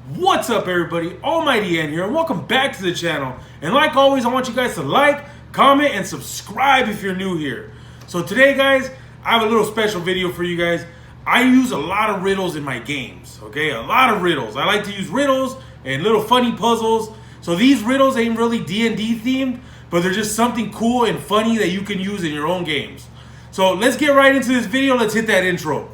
What's up, everybody? Almighty N here, and welcome back to the channel. And like always, I want you guys to like, comment, and subscribe if you're new here. So today, guys, I have a little special video for you guys. I use a lot of riddles in my games, okay? A lot of riddles. I like to use riddles and little funny puzzles. So these riddles ain't really D&D themed, but they're just something cool and funny that you can use in your own games. So let's get right into this video. Let's hit that intro.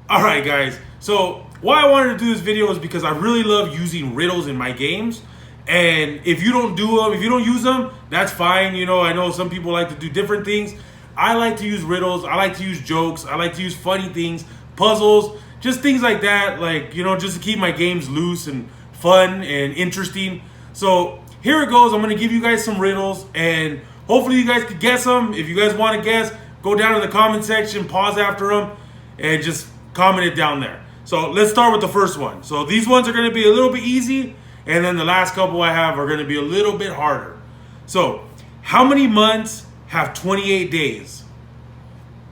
Alright guys, so why I wanted to do this video is because I really love using riddles in my games. And if you don't do them, if you don't use them, that's fine. You know, I know some people like to do different things. I like to use riddles, I like to use jokes, I like to use funny things, puzzles, just things like that, like, you know, just to keep my games loose and fun and interesting. So here it goes. I'm going to give you guys some riddles and hopefully you guys can guess them. If you guys want to guess, go down in the comment section, pause after them, and just comment it down there. So let's start with the first one. So these ones are going to be a little bit easy, and then the last couple I have are going to be a little bit harder. So how many months have 28 days?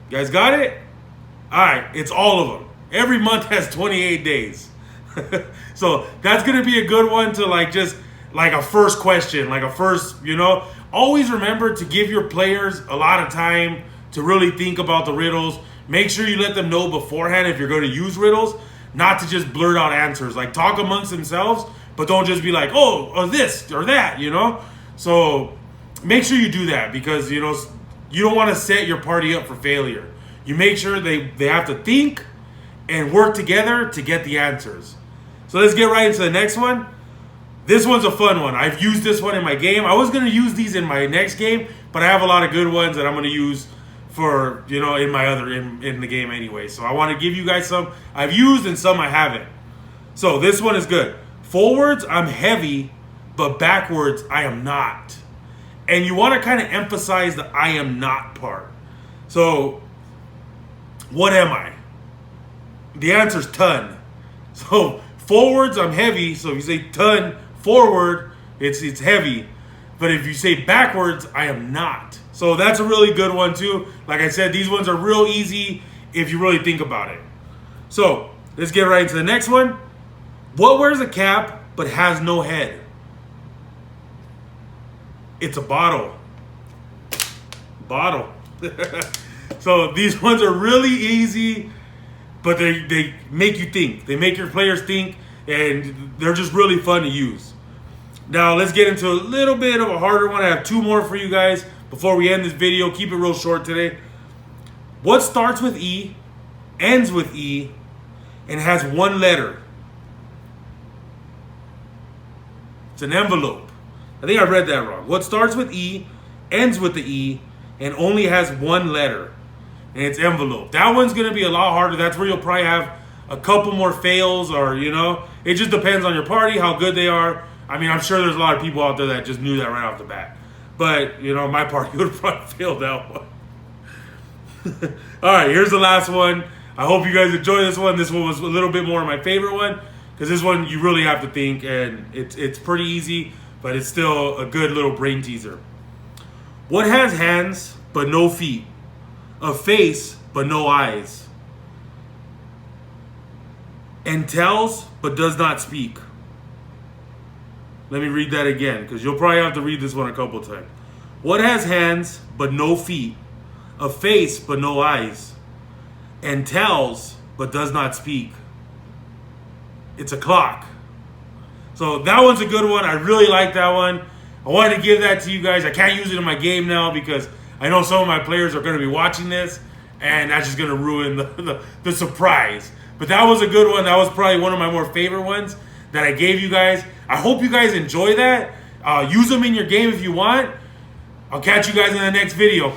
You guys got it? All right, it's all of them. Every month has 28 days. So that's going to be a good one to like just like a first question, like a first, you know. Always remember to give your players a lot of time to really think about the riddles. Make sure you let them know beforehand if you're going to use riddles, not to just blurt out answers. Like, talk amongst themselves, but don't just be like, oh, or this or that, you know? So make sure you do that because, you know, you don't want to set your party up for failure. You make sure they have to think and work together to get the answers. So let's get right into the next one. This one's a fun one. I've used this one in my game. I was going to use these in my next game, but I have a lot of good ones that I'm going to use for, you know, in my other in the game anyway. So I want to give you guys some I've used and some I haven't. So this one is good. Forwards, I'm heavy, but backwards, I am not. And you want to kind of emphasize the I am not part. So what am I? The answer's ton. So forwards, I'm heavy. So if you say ton forward, it's heavy. But if you say backwards, I am not. So that's a really good one too. Like I said, these ones are real easy if you really think about it. So let's get right into the next one. What wears a cap but has no head? It's a bottle. Bottle. So these ones are really easy, but they make you think. They make your players think, and they're just really fun to use. Now let's get into a little bit of a harder one. I have two more for you guys before we end this video. Keep it real short today. What starts with E, ends with E, and has one letter? It's an envelope. I think I read that wrong. What starts with E, ends with the E, and only has one letter? And it's envelope. That one's going to be a lot harder. That's where you'll probably have a couple more fails, or, you know, it just depends on your party, how good they are. I mean, I'm sure there's a lot of people out there that just knew that right off the bat. But, you know, my party would have probably failed that one. All right, here's the last one. I hope you guys enjoy this one. This one was a little bit more of my favorite one, because this one you really have to think, and it's pretty easy, but it's still a good little brain teaser. What has hands but no feet? A face but no eyes? And tells but does not speak? Let me read that again, because you'll probably have to read this one a couple times. What has hands but no feet? A face but no eyes? And tells but does not speak? It's a clock. So that one's a good one. I really like that one. I wanted to give that to you guys. I can't use it in my game now because I know some of my players are going to be watching this, and that's just going to ruin the surprise. But that was a good one. That was probably one of my more favorite ones that I gave you guys. I hope you guys enjoy that. Use them in your game if you want. I'll catch you guys in the next video.